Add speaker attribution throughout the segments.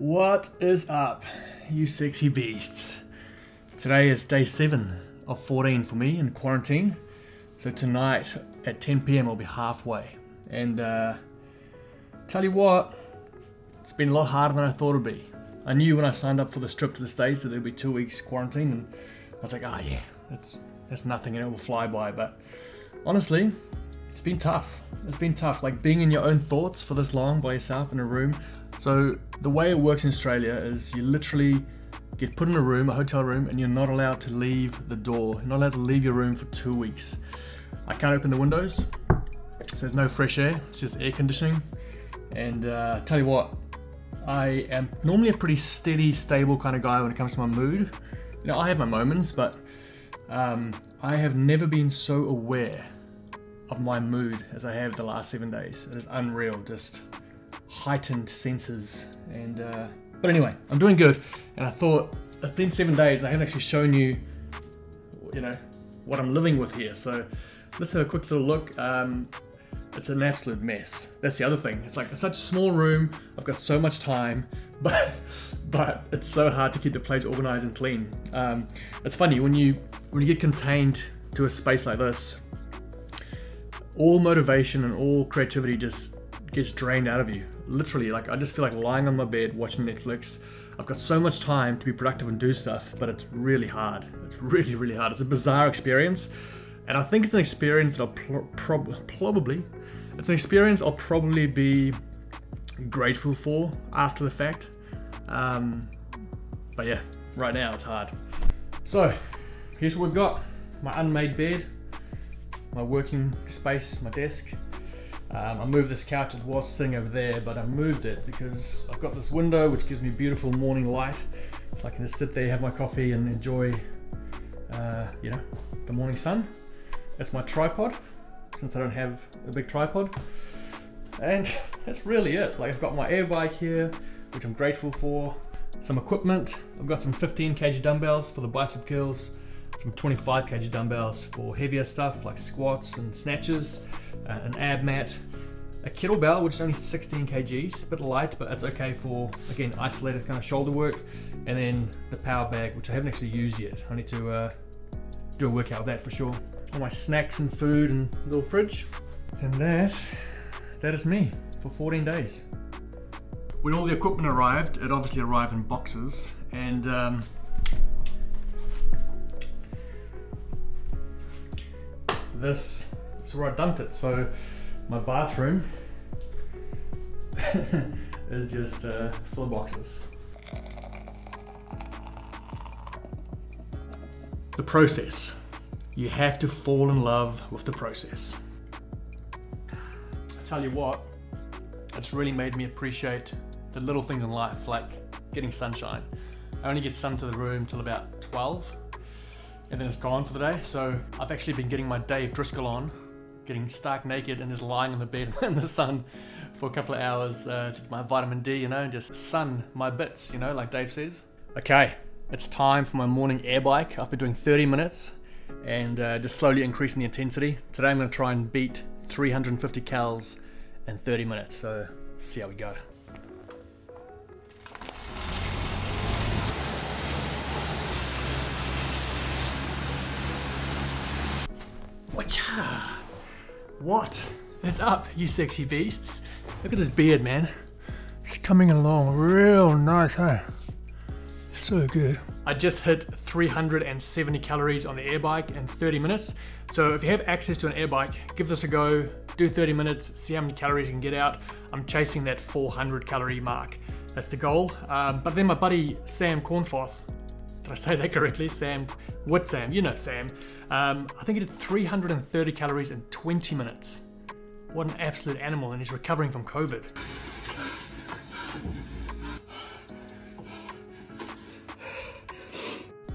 Speaker 1: What is up, you sexy beasts? Today is day 7 of 14 for me in quarantine. So tonight at 10 PM I'll be halfway. And tell you what, it's been a lot harder than I thought it'd be. I knew when I signed up for this trip to the States that there'd be 2 weeks quarantine, and I was like, oh yeah, that's nothing, and it will fly by. But honestly, it's been tough. It's been tough, like being in your own thoughts for this long by yourself in a room. So the way it works in Australia is you literally get put in a room, a hotel room, and you're not allowed to leave the door. You're not allowed to leave your room for 2 weeks. I can't open the windows, so there's no fresh air, it's just air conditioning. And tell you what, I am normally a pretty steady, stable kind of guy when it comes to my mood. You know, I have my moments, but I have never been so aware of my mood as I have the last 7 days. It is unreal, just heightened senses. And but anyway, I'm doing good, and I thought it's been 7 days. I haven't actually shown you, what I'm living with here. So let's have a quick little look. It's an absolute mess. That's the other thing. It's like it's such a small room. I've got so much time, but it's so hard to keep the place organized and clean. It's funny when you get contained to a space like this, all motivation and all creativity just gets drained out of you. Literally, like I just feel like lying on my bed watching Netflix. I've got so much time to be productive and do stuff, but it's really hard. It's really, really hard. It's a bizarre experience, and I think it's an experience that I'll probably be grateful for after the fact. But yeah, right now it's hard. So here's what we've got: my unmade bed, my working space, my desk. I moved this couch. It was sitting over there, but I moved it because I've got this window which gives me beautiful morning light, so I can just sit there, have my coffee, and enjoy, the morning sun. That's my tripod, since I don't have a big tripod, and that's really it. Like I've got my air bike here, which I'm grateful for. Some equipment. I've got some 15 kg dumbbells for the bicep curls, some 25 kg dumbbells for heavier stuff like squats and snatches, an ab mat, a kettlebell which is only 16 kgs, a bit light, but that's okay for, again, isolated kind of shoulder work, and then the power bag, which I haven't actually used yet. I need to do a workout with that for sure. All my snacks and food and little fridge, and that is me for 14 days. When all the equipment arrived, it obviously arrived in boxes, and this is where I dumped it. So my bathroom is just full of boxes. The process. You have to fall in love with the process. I tell you what, it's really made me appreciate the little things in life, like getting sunshine. I only get sun to the room till about 12, and then it's gone for the day. So I've actually been getting my Dave Driscoll on, getting stark naked and just lying on the bed in the sun for a couple of hours to get my vitamin D, and just sun my bits, like Dave says. Okay, it's time for my morning air bike. I've been doing 30 minutes and just slowly increasing the intensity. Today I'm going to try and beat 350 cals in 30 minutes, so let's see how we go. What is up, you sexy beasts? Look at this beard, man. It's coming along real nice, huh? So good. I just hit 370 calories on the air bike in 30 minutes. So if you have access to an air bike, give this a go. Do 30 minutes, see how many calories you can get out. I'm chasing that 400 calorie mark. That's the goal. But then my buddy Sam Cornforth, did I say that correctly? Sam, you know Sam. I think he did 330 calories in 20 minutes. What an absolute animal, and he's recovering from COVID.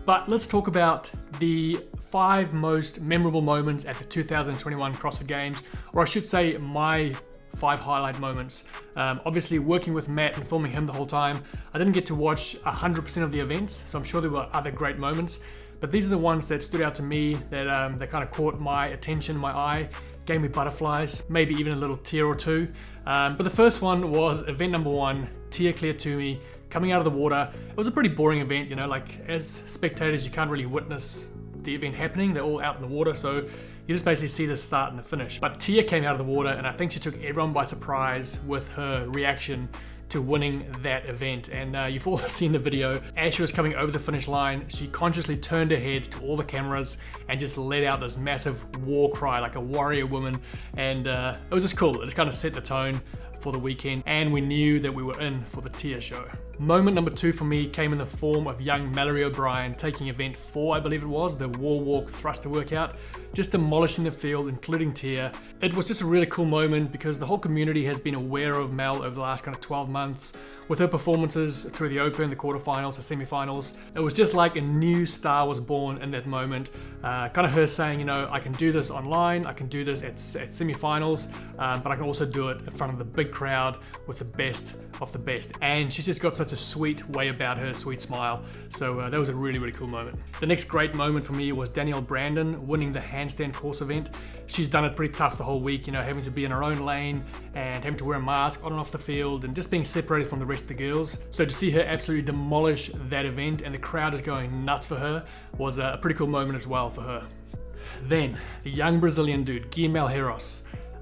Speaker 1: But let's talk about the 5 most memorable moments at the 2021 CrossFit Games, or I should say my 5 highlight moments. Obviously working with Matt and filming him the whole time, I didn't get to watch 100% of the events, so I'm sure there were other great moments, but these are the ones that stood out to me, that kind of caught my attention, my eye, gave me butterflies, maybe even a little tear or two. But the first one was event number 1, Tia Claire Toomey, coming out of the water. It was a pretty boring event, you know, like as spectators you can't really witness the event happening. They're all out in the water, so you just basically see the start and the finish. But Tia came out of the water, and I think she took everyone by surprise with her reaction to winning that event. And you've all seen the video. As she was coming over the finish line, she consciously turned her head to all the cameras and just let out this massive war cry like a warrior woman. And it was just cool. It just kind of set the tone for the weekend, and we knew that we were in for the Tia show. Moment number 2 for me came in the form of young Mallory O'Brien taking event 4, I believe it was, the wall walk thruster workout, just demolishing the field, including Tia. It was just a really cool moment because the whole community has been aware of Mel over the last kind of 12 months with her performances through the Open, the quarterfinals, the semifinals. It was just like a new star was born in that moment. Kind of her saying, you know, I can do this online, I can do this at semifinals, but I can also do it in front of the big crowd with the best of the best. And she's just got such a sweet way about her, sweet smile. So that was a really, really cool moment. The next great moment for me was Danielle Brandon winning the handstand course event. She's done it pretty tough the whole week, you know, having to be in her own lane and having to wear a mask on and off the field and just being separated from the rest of the girls. So to see her absolutely demolish that event and the crowd is going nuts for her was a pretty cool moment as well for her. Then the young Brazilian dude, Guilherme Heros.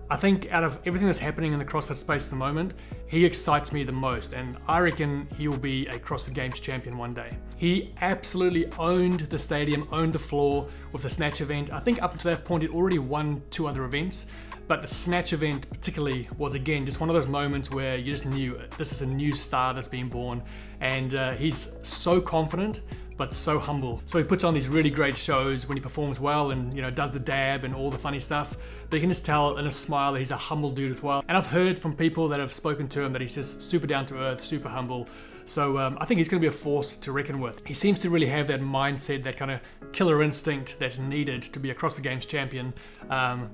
Speaker 1: I think out of everything that's happening in the CrossFit space at the moment, he excites me the most, and I reckon he will be a CrossFit Games champion one day. He absolutely owned the stadium, owned the floor with the snatch event. I think up to that point he'd already won 2 other events, but the snatch event particularly was, again, just one of those moments where you just knew this is a new star that's being born, and he's so confident but so humble. So he puts on these really great shows when he performs well and, you know, does the dab and all the funny stuff, but you can just tell in his smile that he's a humble dude as well. And I've heard from people that have spoken to him that he's just super down to earth, super humble. So I think he's going to be a force to reckon with. He seems to really have that mindset, that kind of killer instinct that's needed to be a CrossFit Games champion,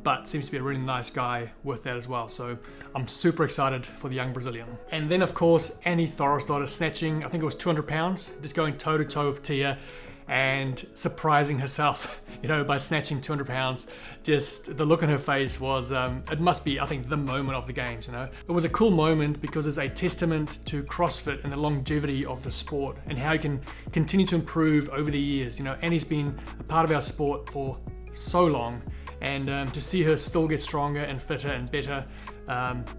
Speaker 1: but seems to be a really nice guy with that as well. So I'm super excited for the young Brazilian. And then of course, Annie Thorisdottir snatching, I think it was 200 pounds, just going toe to toe with Tia and surprising herself, you know, by snatching 200 pounds. Just the look on her face was, it must be, I think, the moment of the games, you know. It was a cool moment because it's a testament to CrossFit and the longevity of the sport and how you can continue to improve over the years. You know, Annie's been a part of our sport for so long, and to see her still get stronger and fitter and better,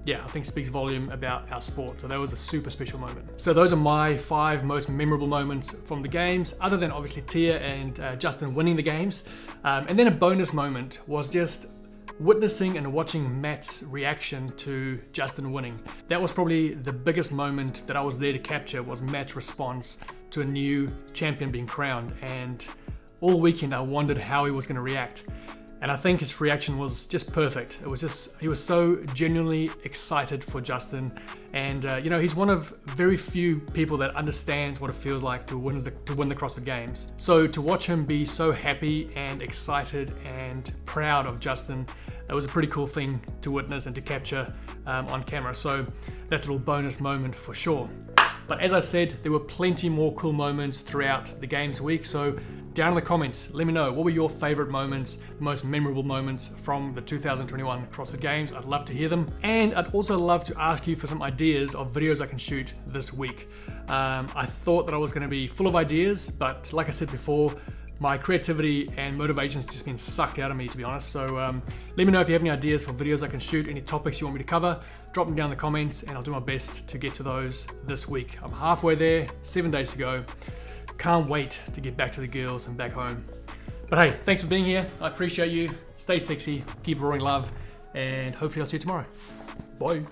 Speaker 1: yeah, I think speaks volume about our sport. So that was a super special moment. So those are my 5 most memorable moments from the games, other than obviously Tia and Justin winning the games. And then a bonus moment was just witnessing and watching Matt's reaction to Justin winning. That was probably the biggest moment that I was there to capture, was Matt's response to a new champion being crowned. And all weekend I wondered how he was going to react. And I think his reaction was just perfect. It was just, he was so genuinely excited for Justin. And you know, he's one of very few people that understands what it feels like to win the CrossFit Games. So to watch him be so happy and excited and proud of Justin, it was a pretty cool thing to witness and to capture on camera. So that's a little bonus moment for sure. But as I said, there were plenty more cool moments throughout the Games week. So down in the comments, let me know, what were your favorite moments, the most memorable moments from the 2021 CrossFit Games? I'd love to hear them. And I'd also love to ask you for some ideas of videos I can shoot this week. I thought that I was going to be full of ideas, but like I said before, my creativity and motivation's just been sucked out of me, to be honest. So let me know if you have any ideas for videos I can shoot, any topics you want me to cover. Drop them down in the comments and I'll do my best to get to those this week. I'm halfway there, 7 days to go. Can't wait to get back to the girls and back home. But hey, thanks for being here. I appreciate you. Stay sexy, keep roaring love, and hopefully I'll see you tomorrow. Bye.